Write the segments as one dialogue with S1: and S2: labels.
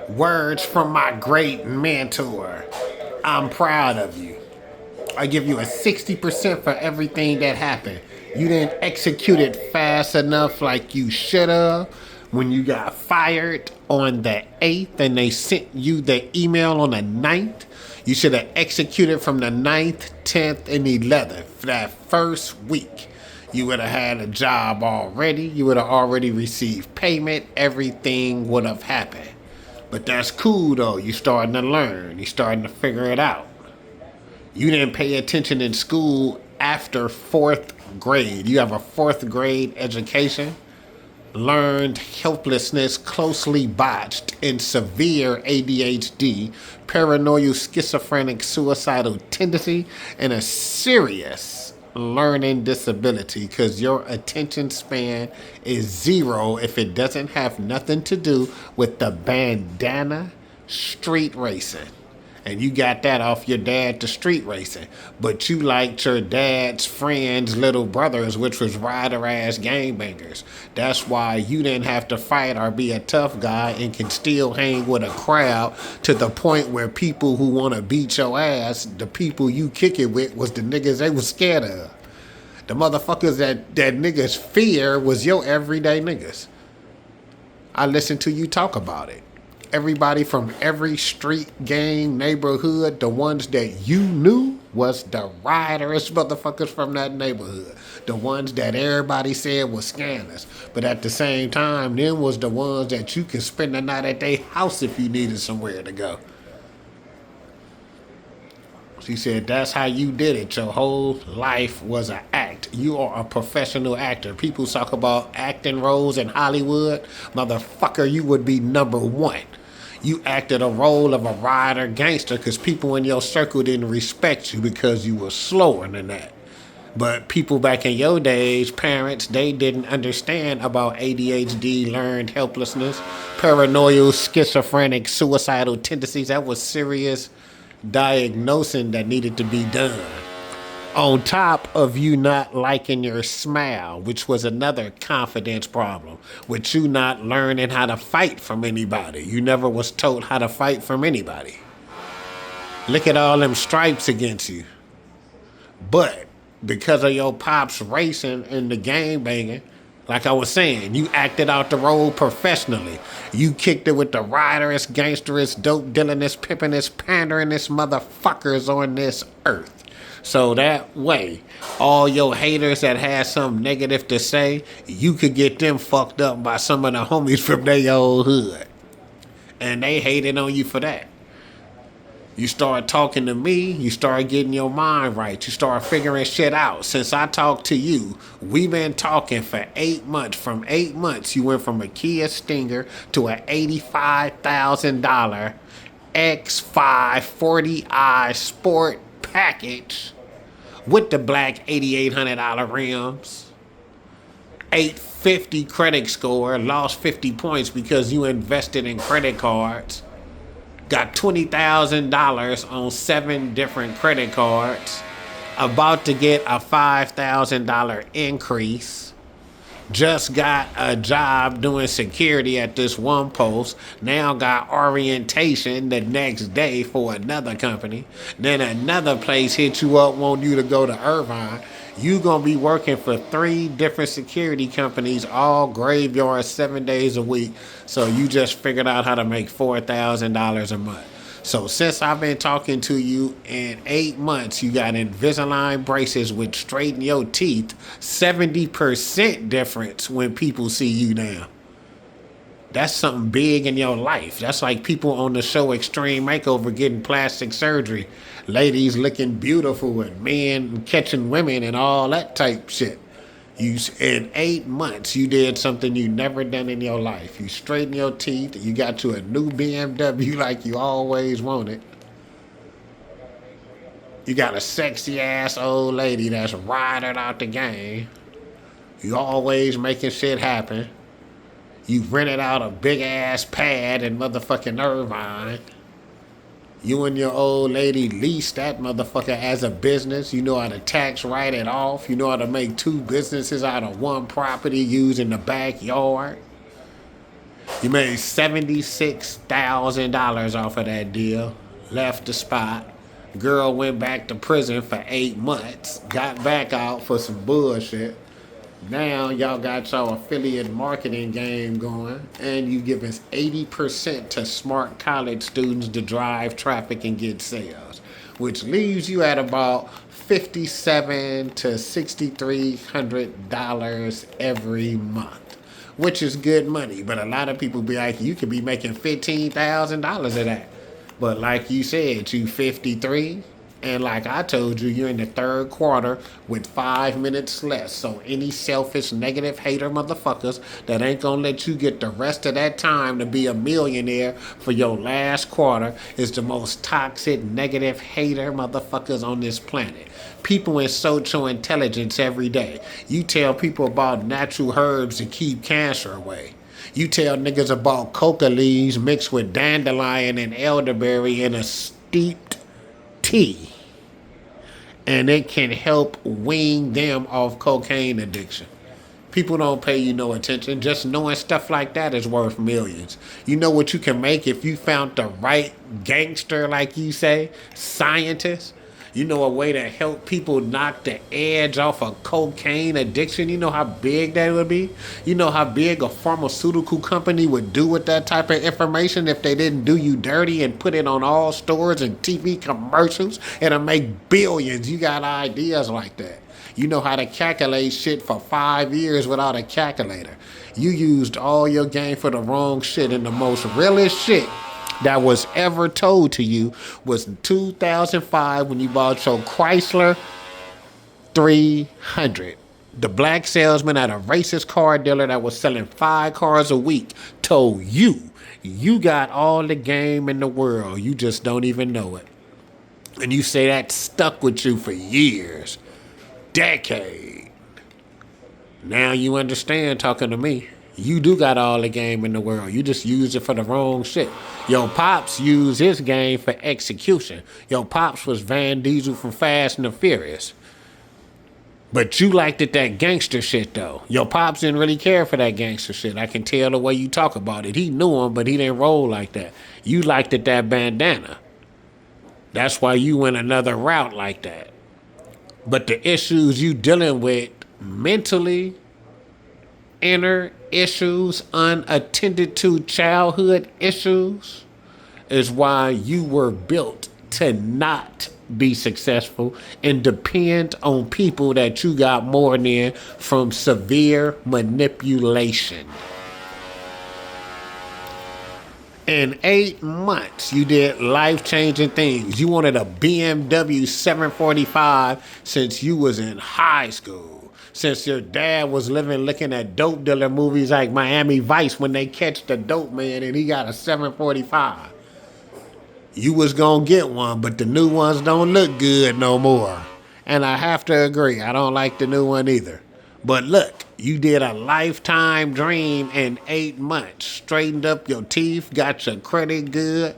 S1: Words from my great mentor. I'm proud of you. I give you a 60% for everything that happened. You didn't execute it fast enough like you should have. When you got fired on the 8th and they sent you the email on the 9th, you should have executed from the 9th, 10th, and 11th for that first week. You would have had a job already. You would have already received payment. Everything would have happened. But that's cool though. You starting to learn. You starting to figure it out. You didn't pay attention in school after 4th grade. You have a 4th grade education. Learned helplessness, closely botched, and severe ADHD, paranoid schizophrenic suicidal tendency, and a serious learning disability because your attention span is 0 if it doesn't have nothing to do with the bandana street racing. And you got that off your dad to street racing. But you liked your dad's friends' little brothers, which was rider ass gangbangers. That's why you didn't have to fight or be a tough guy and can still hang with a crowd to the point where people who want to beat your ass, the people you kick it with, was the niggas they was scared of. The motherfuckers that niggas fear was your everyday niggas. I listened to you talk about it. Everybody from every street, gang, neighborhood, the ones that you knew was the riderous motherfuckers from that neighborhood. The ones that everybody said was scammers. But at the same time, them was the ones that you could spend the night at their house if you needed somewhere to go. She said, that's how you did it. Your whole life was an act. You are a professional actor. People talk about acting roles in Hollywood. Motherfucker, you would be number 1. You acted a role of a rider gangster because people in your circle didn't respect you because you were slower than that. But people back in your days, parents, they didn't understand about ADHD, learned helplessness, paranoid, schizophrenic, suicidal tendencies. That was serious diagnosing that needed to be done. On top of you not liking your smile, which was another confidence problem, with you not learning how to fight from anybody. You never was told how to fight from anybody. Look at all them stripes against you. But because of your pops racing and the gang banging, like I was saying, you acted out the role professionally. You kicked it with the riderous, gangsterous, dope dealingest, pimpingest, panderingest motherfuckers on this earth. So that way, all your haters that had something negative to say, you could get them fucked up by some of the homies from their old hood. And they hated on you for that. You start talking to me, you start getting your mind right, you start figuring shit out. Since I talked to you, we've been talking for 8 months. From 8 months, you went from a Kia Stinger to an $85,000 X5 40i Sport package with the black $8,800 rims. 850 credit score, lost 50 points because you invested in credit cards. Got $20,000 on 7 different credit cards. About to get a $5,000 increase. Just got a job doing security at this one post. Now got orientation the next day for another company. Then another place hit you up, want you to go to Irvine. You gonna be working for 3 different security companies, all graveyard 7 days a week. So you just figured out how to make $4,000 a month. So since I've been talking to you in 8 months, you got Invisalign braces which straighten your teeth. 70% difference when people see you now. That's something big in your life. That's like people on the show Extreme Makeover getting plastic surgery. Ladies looking beautiful and men catching women and all that type shit. You, in 8 months, you did something you never done in your life. You straightened your teeth. You got you a new BMW like you always wanted. You got a sexy ass old lady that's riding out the game. You always making shit happen. You rented out a big ass pad in motherfucking Irvine. You and your old lady leased that motherfucker as a business. You know how to tax write it off. You know how to make 2 businesses out of 1 property using the backyard. You made $76,000 off of that deal. Left the spot. Girl went back to prison for 8 months. Got back out for some bullshit. Now y'all got y'all affiliate marketing game going, and you giving 80% to smart college students to drive traffic and get sales, which leaves you at about $5,700 to $6,300 every month, which is good money. But a lot of people be like, you could be making $15,000 of that. But like you said, you 53, and like I told you, you're in the third quarter with 5 minutes left. So any selfish, negative hater motherfuckers that ain't gonna let you get the rest of that time to be a millionaire for your last quarter is the most toxic, negative hater motherfuckers on this planet. People in social intelligence every day. You tell people about natural herbs to keep cancer away. You tell niggas about coca leaves mixed with dandelion and elderberry in a steeped tea, and it can help wean them off cocaine addiction. People don't pay you no attention. Just knowing stuff like that is worth millions. You know what you can make if you found the right gangster, like you say, scientist? You know a way to help people knock the edge off of cocaine addiction? You know how big that would be? You know how big a pharmaceutical company would do with that type of information if they didn't do you dirty and put it on all stores and TV commercials? It'll make billions. You got ideas like that. You know how to calculate shit for 5 years without a calculator. You used all your game for the wrong shit, and the most realest shit that was ever told to you was in 2005 when you bought your Chrysler 300. The black salesman at a racist car dealer that was selling 5 cars a week told you you got all the game in the world. You just don't even know it. And you say that stuck with you for years, decade. Now you understand talking to me. You do got all the game in the world. You just use it for the wrong shit. Your pops used his game for execution. Your pops was Van Diesel from Fast and the Furious. But you liked it, that gangster shit, though. Your pops didn't really care for that gangster shit. I can tell the way you talk about it. He knew him, but he didn't roll like that. You liked it, that bandana. That's why you went another route like that. But the issues you dealing with mentally, inner issues, unattended to childhood issues, is why you were built to not be successful and depend on people that you got more than from severe manipulation. In 8 months, you did life-changing things. You wanted a BMW 745 since you was in high school. Since your dad was living looking at dope dealer movies like Miami Vice when they catch the dope man and he got a 745. You was gonna get one, but the new ones don't look good no more. And I have to agree, I don't like the new one either. But look, you did a lifetime dream in 8 months. Straightened up your teeth, got your credit good,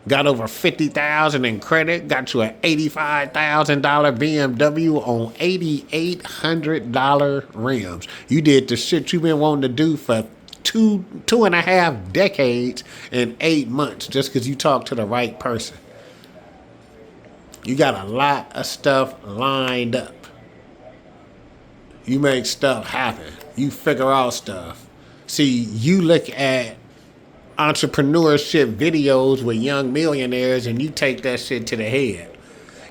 S1: got over $50,000 in credit, got you an $85,000 BMW on $8,800 rims. You did the shit you've been wanting to do for two and a half decades in 8 months just because you talked to the right person. You got a lot of stuff lined up. You make stuff happen. You figure out stuff. See, you look at entrepreneurship videos with young millionaires and you take that shit to the head.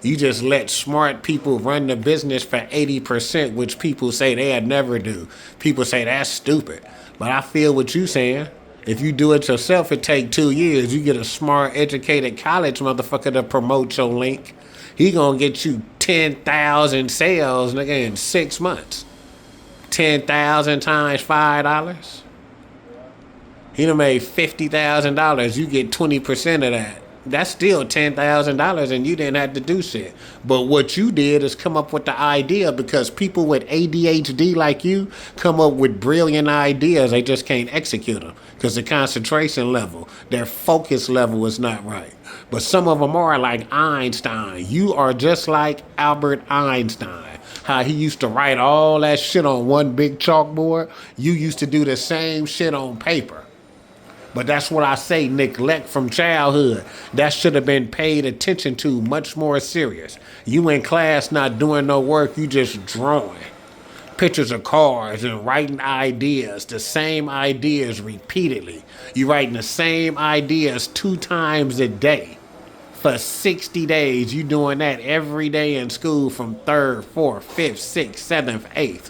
S1: You just let smart people run the business for 80%, which people say they'd never do. People say that's stupid. But I feel what you saying. If you do it yourself, it take 2 years. You get a smart, educated college motherfucker to promote your link. He gonna get you 10,000 sales, nigga, in 6 months. 10,000 times $5. He done made $50,000. You get 20% of that. That's still $10,000 and you didn't have to do shit. But what you did is come up with the idea, because people with ADHD like you come up with brilliant ideas. They just can't execute them because the concentration level, their focus level is not right. But some of them are like Einstein. You are just like Albert Einstein. How he used to write all that shit on one big chalkboard. You used to do the same shit on paper. But that's what I say, neglect from childhood. That should have been paid attention to much more serious. You in class not doing no work, you just drawing pictures of cars and writing ideas, the same ideas repeatedly. You writing the same ideas 2 times a day. For 60 days, you doing that every day in school from 3rd, 4th, 5th, 6th, 7th, 8th.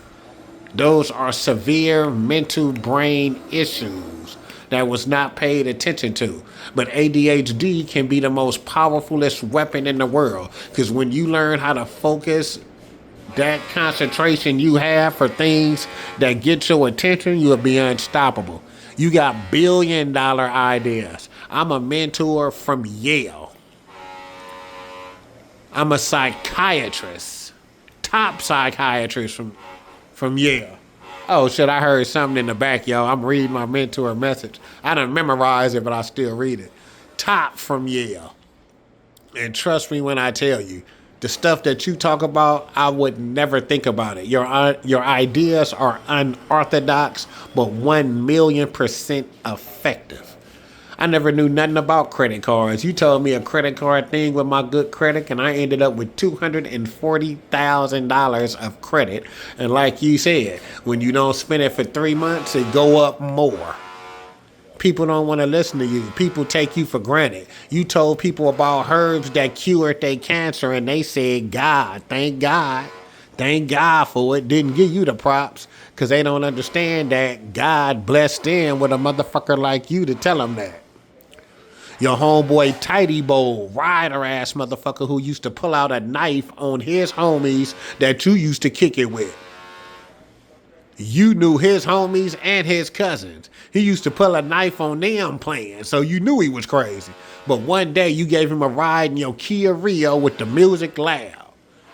S1: Those are severe mental brain issues that was not paid attention to. But ADHD can be the most powerfulest weapon in the world. Because when you learn how to focus that concentration you have for things that get your attention, you'll be unstoppable. You got billion-dollar ideas. I'm a mentor from Yale. I'm a psychiatrist. Top psychiatrist from Yale. Oh shit, I heard something in the back, yo. I'm reading my mentor message. I done memorized it, but I still read it. Top from Yale. And trust me when I tell you, the stuff that you talk about, I would never think about it. Your ideas are unorthodox, but 1,000,000% effective. I never knew nothing about credit cards. You told me a credit card thing with my good credit, and I ended up with $240,000 of credit. And like you said, when you don't spend it for 3 months, it go up more. People don't want to listen to you. People take you for granted. You told people about herbs that cured their cancer, and they said, God, thank God. Thank God for it. Didn't give you the props because they don't understand that God blessed them with a motherfucker like you to tell them that. Your homeboy Tidy Bowl, rider ass motherfucker who used to pull out a knife on his homies that you used to kick it with. You knew his homies and his cousins. He used to pull a knife on them playing, so you knew he was crazy. But one day you gave him a ride in your Kia Rio with the music loud.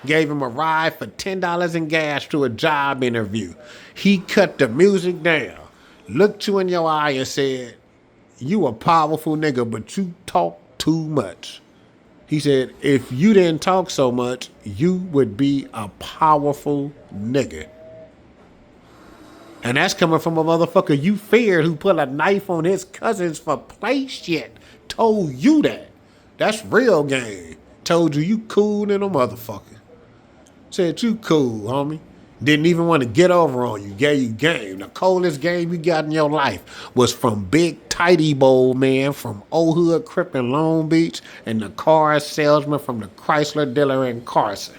S1: Gave him a ride for $10 in gas to a job interview. He cut the music down, looked you in your eye and said, you a powerful nigga, but you talk too much. He said, if you didn't talk so much, you would be a powerful nigga. And that's coming from a motherfucker you feared who put a knife on his cousins for play shit. Told you that. That's real game. Told you you cool than a motherfucker. Said you cool, homie. Didn't even want to get over on you. Gave you game. The coldest game you got in your life was from Big Tidy Bowl man from Old Hood Crip in Long Beach and the car salesman from the Chrysler dealer in Carson.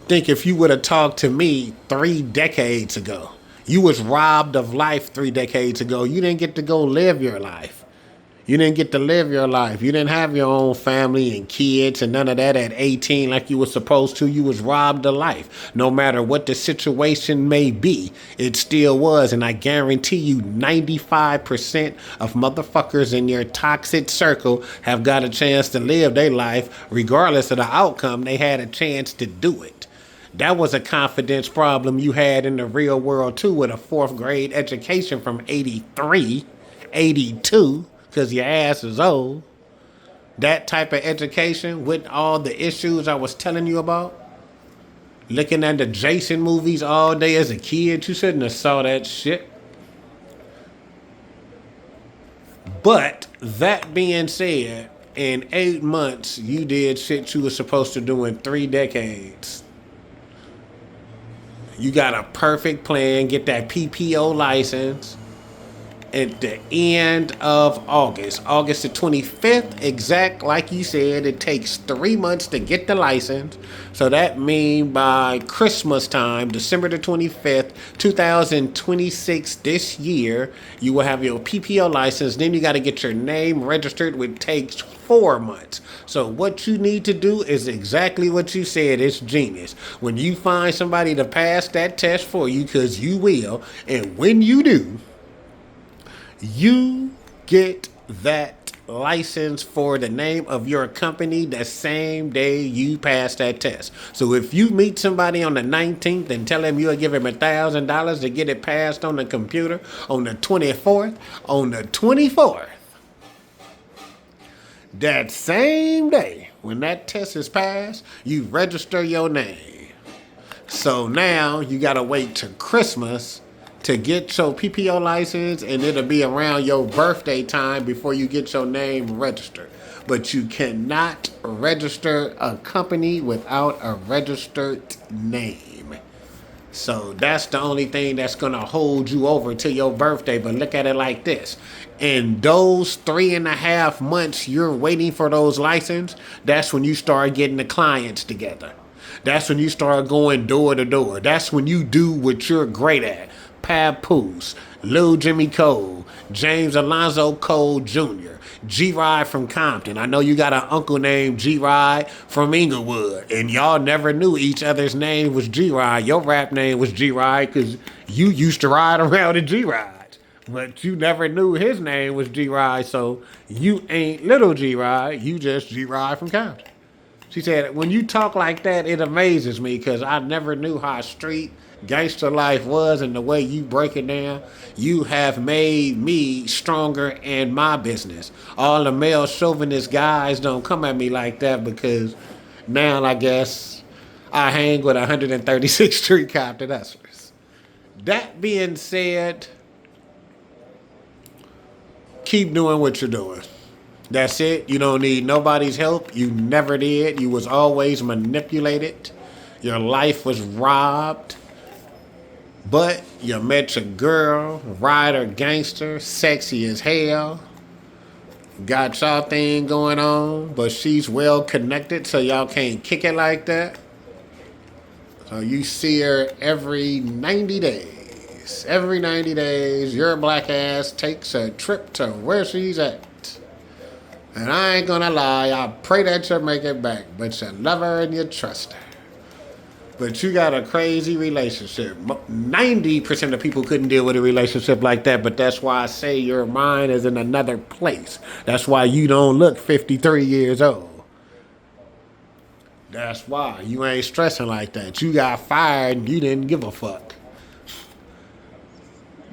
S1: Think if you would have talked to me 3 decades ago. You was robbed of life 3 decades ago. You didn't get to go live your life. You didn't get to live your life. You didn't have your own family and kids and none of that at 18 like you were supposed to. You was robbed of life. No matter what the situation may be, it still was. And I guarantee you 95% of motherfuckers in your toxic circle have got a chance to live their life. Regardless of the outcome, they had a chance to do it. That was a confidence problem you had in the real world too with a 4th grade education from 83, 82. Because your ass is old. That type of education with all the issues I was telling you about. Looking at the Jason movies all day as a kid, you shouldn't have saw that shit. But that being said, in 8 months, you did shit you were supposed to do in 3 decades. You got a perfect plan, get that PPO license. At the end of August the 25th, exact like you said, it takes 3 months to get the license. So that means by Christmas time, December the 25th, 2026 this year, you will have your PPO license. Then you got to get your name registered, which takes 4 months. So what you need to do is exactly what you said. It's genius. When you find somebody to pass that test for you, because you will, and when you do, you get that license for the name of your company the same day you pass that test. So if you meet somebody on the 19th and tell them you'll give him $1,000 to get it passed on the computer on the 24th, that same day when that test is passed, you register your name. So now you gotta wait till Christmas to get your PPO license, and it'll be around your birthday time before you get your name registered. But you cannot register a company without a registered name. So that's the only thing that's going to hold you over till your birthday. But look at it like this. In those 3.5 months you're waiting for those license, that's when you start getting the clients together. That's when you start going door to door. That's when you do what you're great at. Papoose, Lil Jimmy Cole, James Alonzo Cole Jr., G-Ride from Compton. I know you got an uncle named G-Ride from Inglewood, and y'all never knew each other's name was G-Ride. Your rap name was G-Ride because you used to ride around in G-Ride, but you never knew his name was G-Ride, so you ain't little G-Ride, you just G-Ride from Compton. She said, when you talk like that, it amazes me because I never knew how street gangster life was, and the way you break it down, you have made me stronger in my business. All the male chauvinist guys don't come at me like that because now I guess I hang with 136th Street Compton hustlers. That being said, keep doing what you're doing. That's it. You don't need nobody's help. You never did. You was always manipulated. Your life was robbed. But you met your girl, rider, gangster, sexy as hell. Got y'all thing going on, but she's well connected, so y'all can't kick it like that. So you see her every 90 days. Every 90 days, your black ass takes a trip to where she's at. And I ain't gonna lie, I pray that you make it back, but you love her and you trust her. But you got a crazy relationship. 90% of people couldn't deal with a relationship like that, but that's why I say your mind is in another place. That's why you don't look 53 years old. That's why you ain't stressing like that. You got fired and you didn't give a fuck.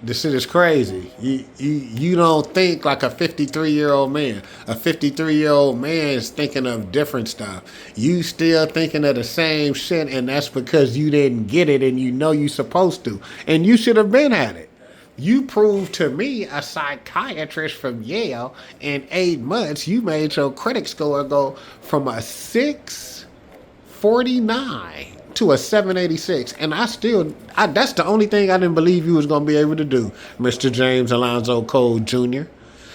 S1: This shit is crazy. You don't think like a 53-year-old man. A 53-year-old man is thinking of different stuff. You still thinking of the same shit, and that's because you didn't get it and you know you supposed to. And you should have been at it. You proved to me, a psychiatrist from Yale, in 8 months, you made your credit score go from a 649 to a 786, and that's the only thing I didn't believe you was going to be able to do, Mr. James Alonzo Cole Jr.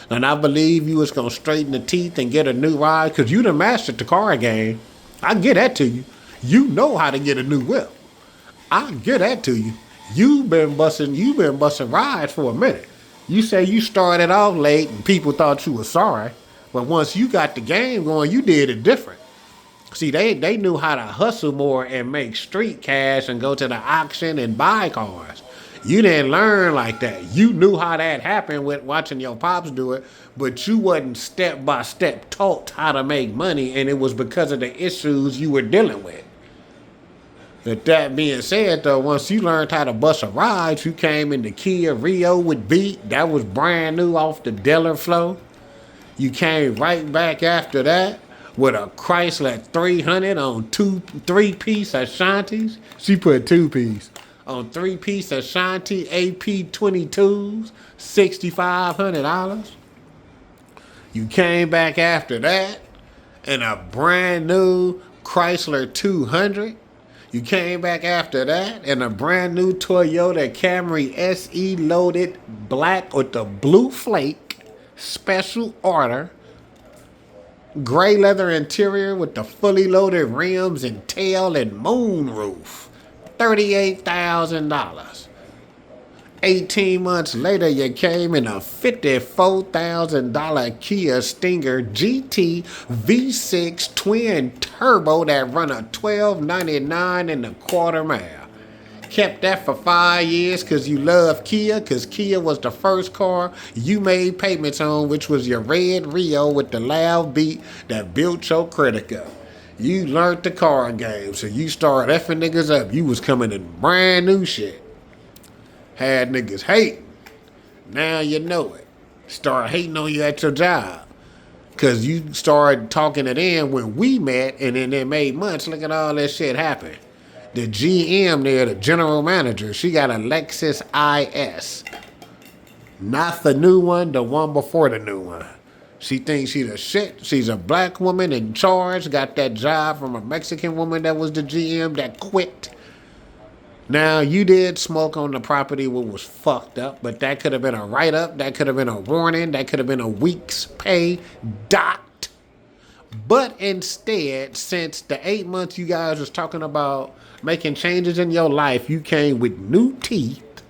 S1: And I believe you was going to straighten the teeth and get a new ride, because you done mastered the car game. I get that to you. You know how to get a new whip. I get that to you. You've been busting rides for a minute. You say you started off late and people thought you were sorry, but once you got the game going, you did it different. See, they knew how to hustle more and make street cash and go to the auction and buy cars. You didn't learn like that. You knew how that happened with watching your pops do it, but you wasn't step by step taught how to make money, and it was because of the issues you were dealing with. But that being said, though, once you learned how to bust a ride, you came into Kia Rio with Beat. That was brand new off the Deller flow. You came right back after that with a Chrysler 300 on 3-piece Ashantis. She put 2-piece on 3-piece Ashanti AP 22s, $6,500. You came back after that in a brand new Chrysler 200. You came back after that in a brand new Toyota Camry SE loaded black with the blue flake, special order. Gray leather interior with the fully loaded rims and tail and moonroof. $38,000. 18 months later, you came in a $54,000 Kia Stinger GT V6 twin turbo that run a 1299 in the quarter mile. Kept that for 5 years because you love Kia, because Kia was the first car you made payments on, which was your red Rio with the loud beat that built your credit up. You learned the car game, so you started effing niggas up. You was coming in brand new shit. Had niggas hate. Now you know it. Start hating on you at your job. Because you started talking to them when we met, and then it made months. Look at all that shit happen. The GM there, the general manager, she got a Lexus IS. Not the new one, the one before the new one. She thinks she the shit. She's a black woman in charge. Got that job from a Mexican woman that was the GM that quit. Now, you did smoke on the property, what was fucked up, but that could have been a write-up. That could have been a warning. That could have been a week's pay dot. But instead, since the 8 months you guys was talking about making changes in your life, you came with new teeth,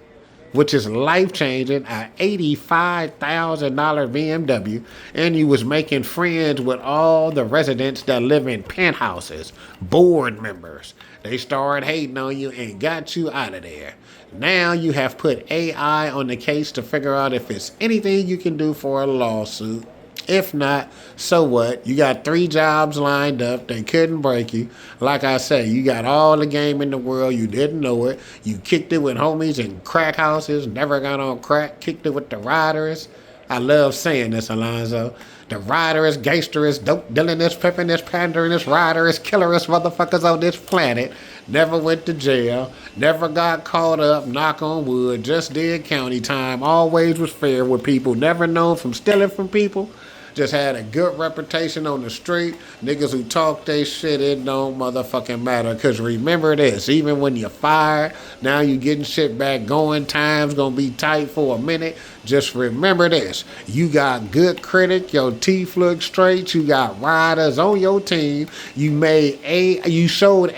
S1: which is life-changing, a $85,000 BMW, and you was making friends with all the residents that live in penthouses, board members. They started hating on you and got you out of there. Now you have put AI on the case to figure out if it's anything you can do for a lawsuit. If not, so what? You got 3 jobs lined up. They couldn't break you. Like I say, you got all the game in the world. You didn't know it. You kicked it with homies in crack houses. Never got on crack. Kicked it with the riders. I love saying this, Alonzo. The riderist, gangsterist, dope dealingist, pimpingist, panderingist, riderist, killerist motherfuckers on this planet. Never went to jail. Never got caught up, knock on wood. Just did county time. Always was fair with people. Never known from stealing from people. Just had a good reputation on the street. Niggas who talk they shit, it don't motherfucking matter. Cause remember this, even when you're fired, now you getting shit back going, time's gonna be tight for a minute. Just remember this, you got good credit, your teeth look straight, you got riders on your team, you showed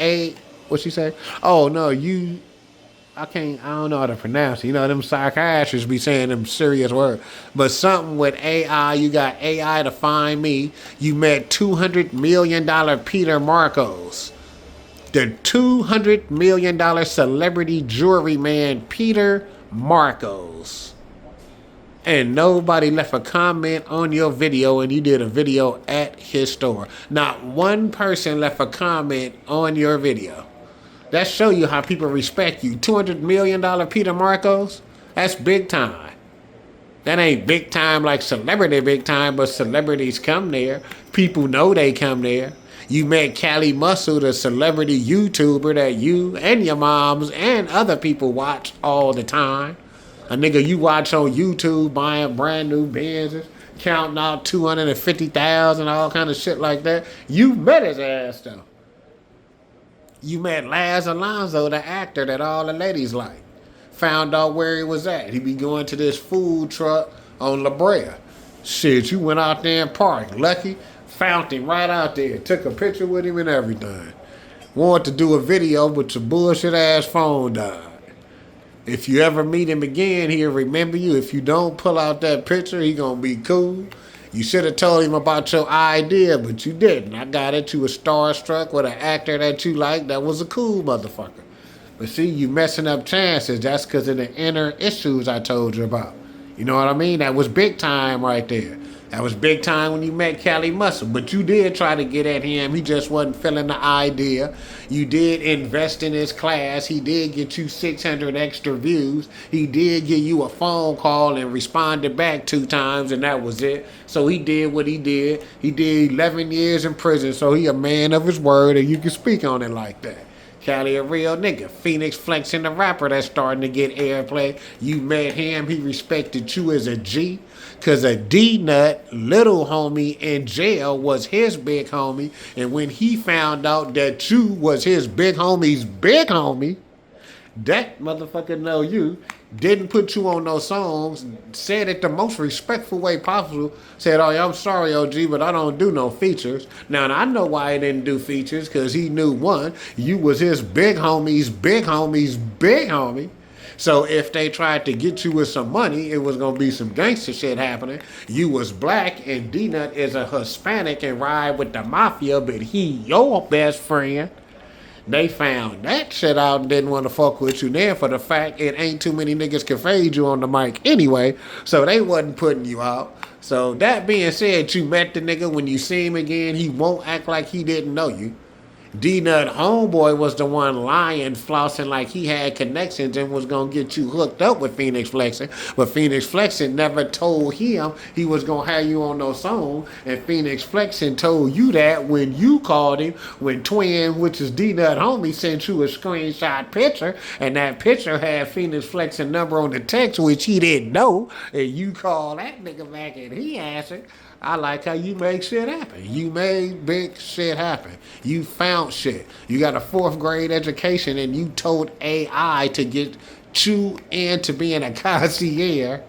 S1: what she say? Oh no, I don't know how to pronounce it. You know, them psychiatrists be saying them serious words. But something with AI, you got AI to find me. You met $200 million Peter Marcos. The $200 million celebrity jewelry man, Peter Marcos. And nobody left a comment on your video, and you did a video at his store. Not one person left a comment on your video. That show you how people respect you. $200 million Peter Marcos? That's big time. That ain't big time like celebrity big time, but celebrities come there. People know they come there. You met Callie Muscle, the celebrity YouTuber that you and your moms and other people watch all the time. A nigga you watch on YouTube buying brand new Benzes, counting out 250,000, all kind of shit like that. You met his ass though. You met Laz Alonso, the actor that all the ladies like. Found out where he was at. He be going to this food truck on La Brea. Shit, you went out there and parked. Lucky, found him right out there. Took a picture with him and everything. Wanted to do a video, but your bullshit ass phone died. If you ever meet him again, he'll remember you. If you don't pull out that picture, he gonna be cool. You should have told him about your idea, but you didn't. I got it. You were starstruck with an actor that you liked that was a cool motherfucker. But see, you messing up chances. That's because of the inner issues I told you about. You know what I mean? That was big time right there. That was big time when you met Callie Muscle. But you did try to get at him. He just wasn't feeling the idea. You did invest in his class. He did get you 600 extra views. He did give you a phone call and responded back 2 times, and that was it. So he did what he did. He did 11 years in prison, so he a man of his word, and you can speak on it like that. Callie a real nigga. Phoenix Flexing the rapper that's starting to get airplay. You met him. He respected you as a G. Because a D-nut, little homie in jail was his big homie. And when he found out that you was his big homie's big homie, that motherfucker know you, didn't put you on those songs, said it the most respectful way possible, said, oh, I'm sorry, OG, but I don't do no features. Now, I know why he didn't do features, because he knew, one, you was his big homie's big homie's big homie. So if they tried to get you with some money, it was going to be some gangster shit happening. You was black, and D-Nut is a Hispanic and ride with the mafia, but he your best friend. They found that shit out and didn't want to fuck with you there for the fact it ain't too many niggas can fade you on the mic anyway, so they wasn't putting you out. So that being said, you met the nigga. When you see him again, he won't act like he didn't know you. D-Nut homeboy was the one lying, flossing like he had connections and was going to get you hooked up with Phoenix Flexing. But Phoenix Flexing never told him he was going to have you on no song. And Phoenix Flexing told you that when you called him, when Twin, which is D-Nut homie, sent you a screenshot picture. And that picture had Phoenix Flexing number on the text, which he didn't know. And you called that nigga back and he answered. I like how you make shit happen. You made big shit happen. You found shit. You got a 4th grade education and you told AI to get you into being a concierge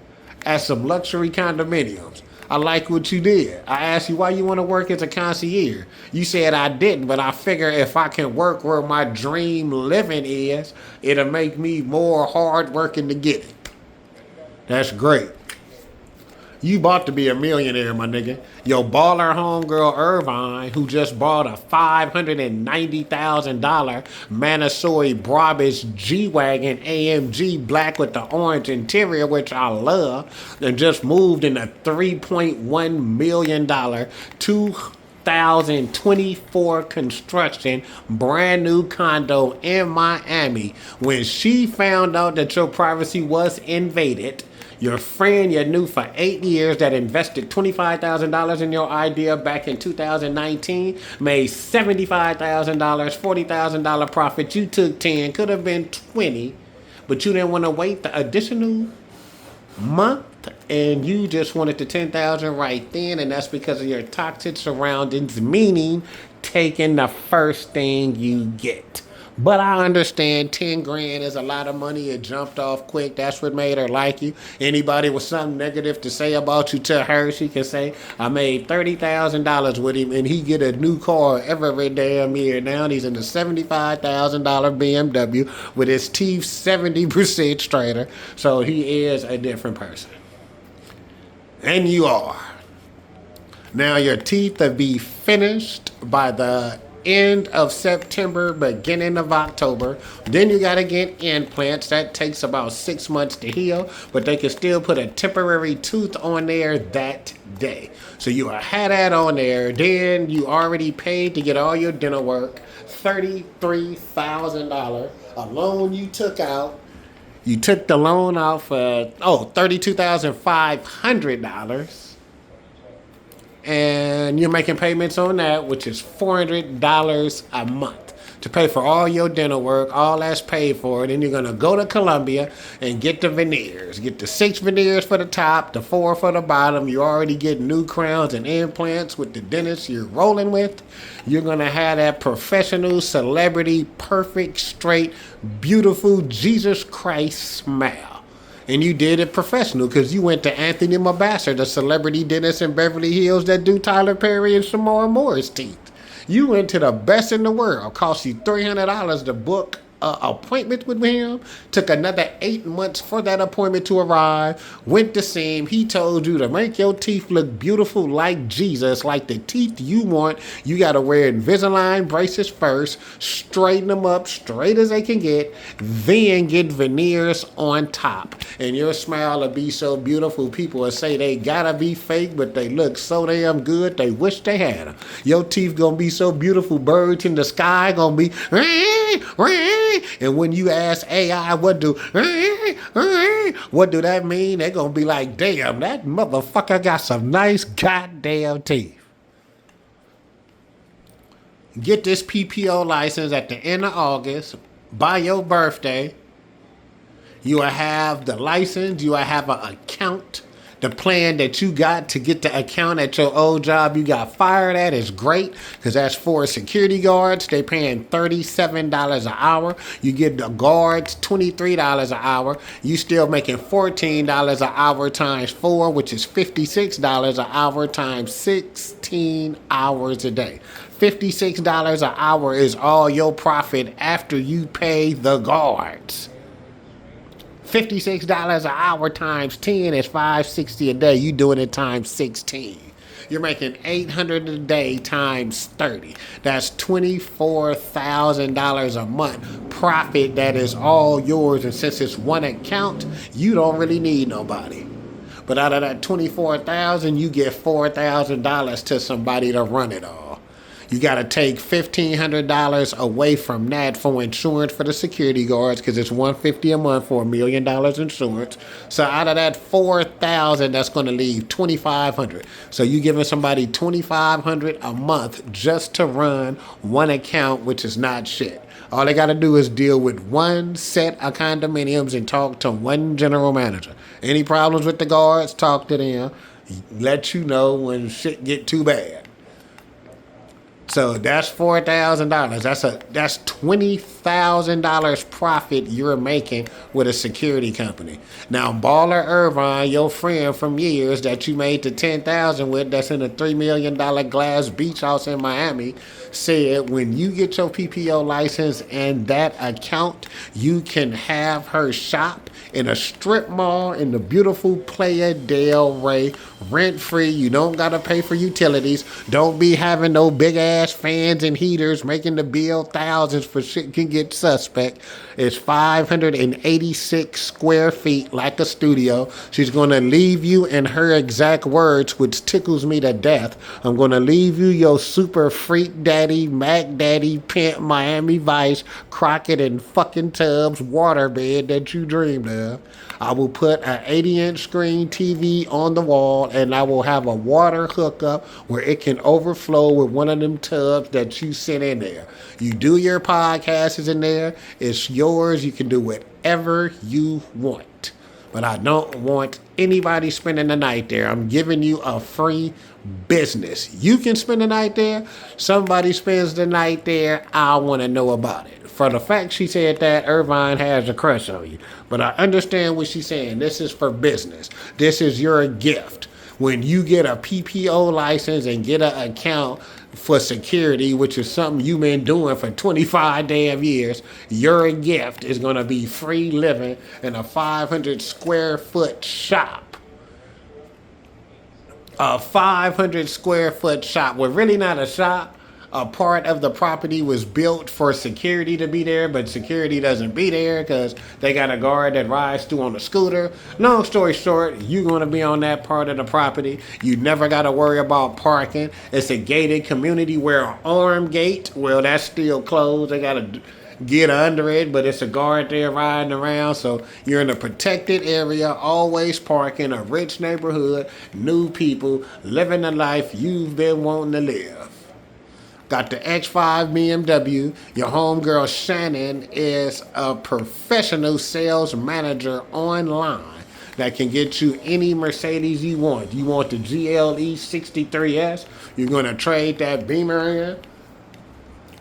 S1: at some luxury condominiums. I like what you did. I asked you why you want to work as a concierge. You said I didn't, but I figure if I can work where my dream living is, it'll make me more hard working to get it. That's great. You about to be a millionaire, my nigga. Your baller homegirl Irvine, who just bought a $590,000 Manasori Brabus G-Wagon AMG black with the orange interior, which I love, and just moved in a $3.1 million 2024 construction brand new condo in Miami. When she found out that your privacy was invaded, your friend you knew for 8 years that invested $25,000 in your idea back in 2019 made $75,000, $40,000 profit. You took 10, could have been 20, but you didn't want to wait the additional month and you just wanted the 10,000 right then, and that's because of your toxic surroundings, meaning taking the first thing you get. But I understand 10 grand is a lot of money. It jumped off quick. That's what made her like you. Anybody with something negative to say about you to her, she can say, I made $30,000 with him and he get a new car every damn year. Now he's in a $75,000 BMW with his teeth 70% straighter. So he is a different person. And you are. Now your teeth will be finished by the end of September, beginning of October. Then you gotta get implants. That takes about 6 months to heal, but they can still put a temporary tooth on there that day. So you had that on there. Then you already paid to get all your dental work, $33,000. A loan you took out. You took the loan out for $32,500. And you're making payments on that, which is $400 a month to pay for all your dental work. All that's paid for. Then you're going to go to Columbia and get the veneers. Get the 6 veneers for the top, the 4 for the bottom. You already get new crowns and implants with the dentist you're rolling with. You're going to have that professional, celebrity, perfect, straight, beautiful Jesus Christ smile. And you did it professional because you went to Anthony Mabasser, the celebrity dentist in Beverly Hills that do Tyler Perry and Samara Moore's teeth. You went to the best in the world. Cost you $300 to book an appointment with him. Took another 8 months for that appointment to arrive. Went to see him. He told you to make your teeth look beautiful like Jesus, like the teeth you want. You got to wear Invisalign braces first. Straighten them up straight as they can get. Then get veneers on top. And your smile will be so beautiful. People will say they gotta be fake, but they look so damn good. They wish they had them. Your teeth gonna be so beautiful. Birds in the sky gonna be... And when you ask AI what do that mean, they're going to be like, damn, that motherfucker got some nice goddamn teeth. Get this PPO license at the end of August. By your birthday, you will have the license, you will have an account. The plan that you got to get the account at your old job you got fired at is great because that's for security guards. They paying $37 an hour. You get the guards $23 an hour. You still making $14 an hour times 4, which is $56 an hour times 16 hours a day. $56 an hour is all your profit after you pay the guards. $56 an hour times 10 is $560 a day. You doing it times 16. You're making $800 a day times 30. That's $24,000 a month profit that is all yours. And since it's one account, you don't really need nobody. But out of that $24,000, you get $4,000 to somebody to run it all. You got to take $1,500 away from that for insurance for the security guards because it's $150 a month for $1,000,000 insurance. So out of that $4,000, that's going to leave $2,500. So you giving somebody $2,500 a month just to run one account, which is not shit. All they got to do is deal with one set of condominiums and talk to one general manager. Any problems with the guards, talk to them. Let you know when shit get too bad. So that's $4,000. That's $20,000 profit you're making with a security company. Now, Baller Irvine, your friend from years that you made the $10,000 with, that's in a $3 million glass beach house in Miami, said when you get your PPO license and that account, you can have her shop in a strip mall in the beautiful Playa del Rey, rent free. You don't gotta pay for utilities. Don't be having no big ass fans and heaters making the bill thousands for shit can get suspect. It's 586 square feet like a studio. She's gonna leave you, in her exact words, which tickles me to death, I'm gonna leave you your super freak daddy, Mac daddy, pimp, Miami Vice, Crockett and fucking Tubbs waterbed that you dreamed of. I will put an 80-inch screen TV on the wall, and I will have a water hookup where it can overflow with one of them tubs that you sit in there. You do your podcasts in there. It's yours. You can do whatever you want. But I don't want anybody spending the night there. I'm giving you a free business. You can spend the night there. Somebody spends the night there. I want to know about it. For the fact she said that, Irvine has a crush on you. But I understand what she's saying. This is for business. This is your gift. When you get a PPO license and get an account for security, which is something you've been doing for 25 damn years, your gift is going to be free living in a 500 square foot shop. A 500 square foot shop. Well, really not a shop. A part of the property was built for security to be there, but security doesn't be there because they got a guard that rides through on a scooter. Long story short, you're going to be on that part of the property. You never got to worry about parking. It's a gated community where an armed gate, well, that's still closed. They got to get under it, but it's a guard there riding around. So you're in a protected area, always parking, a rich neighborhood, new people, living the life you've been wanting to live. Got the X5 BMW. Your homegirl Shannon is a professional sales manager online that can get you any Mercedes you want. You want the GLE 63S? You're going to trade that Beamer in?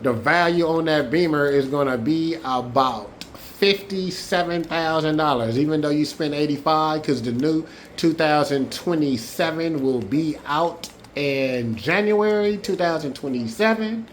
S1: The value on that Beamer is going to be about $57,000, even though you spend $85,000, because the new 2027 will be out in January 2027,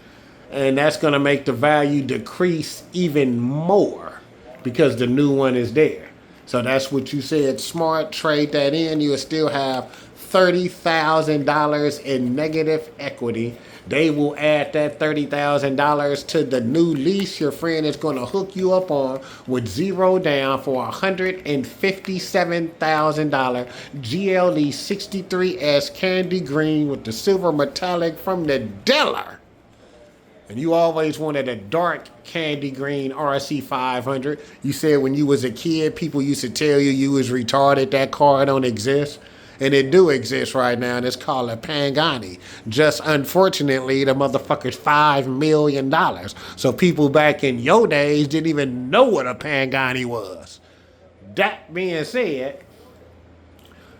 S1: and that's going to make the value decrease even more because the new one is there. So that's what you said. Smart, trade that in. You'll still have $30,000 in negative equity. They will add that $30,000 to the new lease your friend is going to hook you up on with zero down for $157,000 GLE 63S candy green with the silver metallic from the dealer. And you always wanted a dark candy green RC 500. You said when you was a kid, people used to tell you was retarded, that car don't exist. And it do exist right now, and it's called a Pagani. Just unfortunately, the motherfucker's $5 million. So people back in your days didn't even know what a Pagani was. That being said,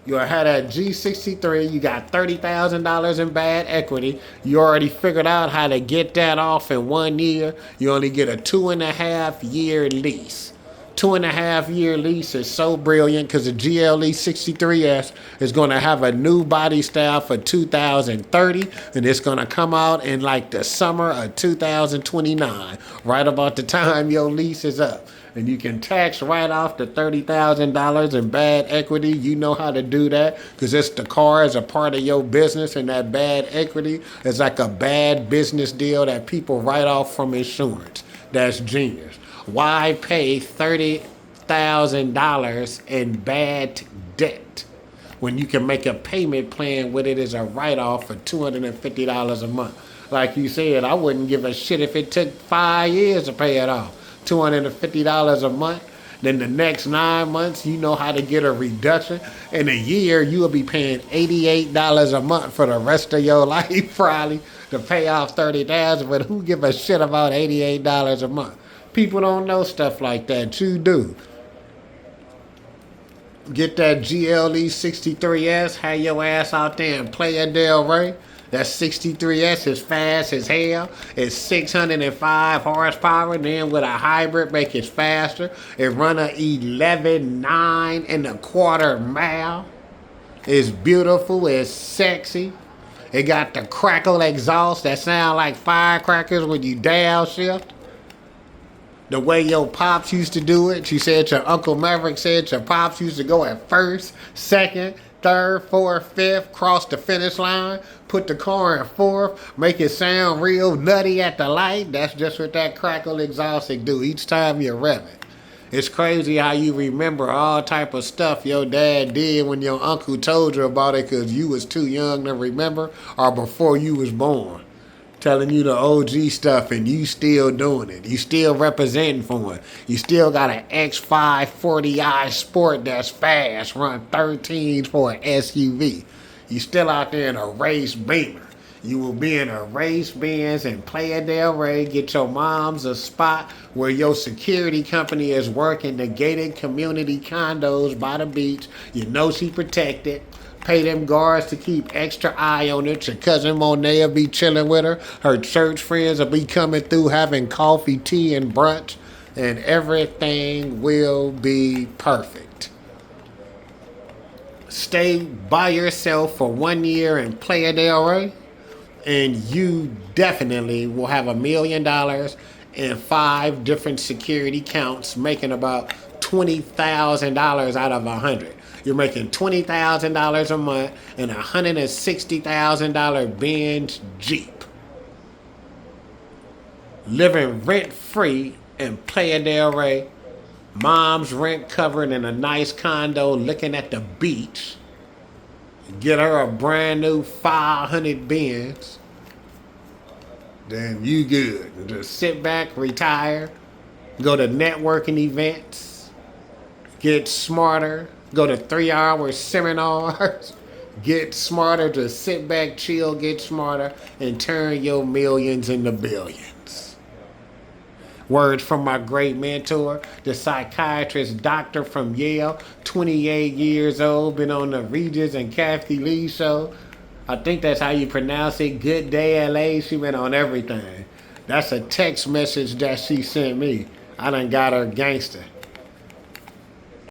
S1: you had a G63, you got $30,000 in bad equity. You already figured out how to get that off in 1 year. You only get a 2.5-year lease. 2.5-year lease is so brilliant because the GLE 63S is going to have a new body style for 2030, and it's going to come out in like the summer of 2029, right about the time your lease is up. And you can tax right off the $30,000 in bad equity. You know how to do that because it's the car is a part of your business, and that bad equity is like a bad business deal that people write off from insurance. That's genius. Why pay $30,000 in bad debt when you can make a payment plan with it as a write-off for $250 a month? Like you said, I wouldn't give a shit if it took 5 years to pay it off. $250 a month. Then the next 9 months, you know how to get a reduction. In a year, you will be paying $88 a month for the rest of your life, probably, to pay off $30,000. But who give a shit about $88 a month? People don't know stuff like that. You do. Get that GLE 63S, have your ass out there and play a Del Rey. That 63S is fast as hell. It's 605 horsepower. Then with a hybrid, make it faster. It run a 11.9 1/4 mile. It's beautiful. It's sexy. It got the crackle exhaust that sound like firecrackers when you downshift. The way your pops used to do it. She said your Uncle Maverick said your pops used to go at first, second, third, fourth, fifth, cross the finish line, put the car in fourth, make it sound real nutty at the light. That's just what that crackle exhaust can do each time you rev it. It's crazy how you remember all type of stuff your dad did when your uncle told you about it because you was too young to remember or before you was born. Telling you the OG stuff and you still doing it. You still representing for it. You still got an X540i Sport that's fast, run 13s for an SUV. You still out there in a race Beamer. You will be in a race Benz and play a Del Rey, get your mom's a spot where your security company is working the gated community condos by the beach. You know she protected. Pay them guards to keep extra eye on it. Your cousin Monet will be chilling with her. Her church friends will be coming through having coffee, tea, and brunch. And everything will be perfect. Stay by yourself for 1 year and play a Del Rey, and you definitely will have $1 million and 5 different security counts, making about $20,000 out of 100. You're making $20,000 a month and a $160,000 Benz Jeep. Living rent free and play a Del Rey. Mom's rent covered in a nice condo looking at the beach. Get her a brand new 500 Benz. Then you good. Just sit back, retire, go to networking events, get smarter. Go to 3-hour seminars, get smarter, just sit back, chill, get smarter, and turn your millions into billions. Words from my great mentor, the psychiatrist doctor from Yale, 28 years old, been on the Regis and Kathy Lee show. I think that's how you pronounce it. Good Day LA, she been on everything. That's a text message that she sent me. I done got her gangster.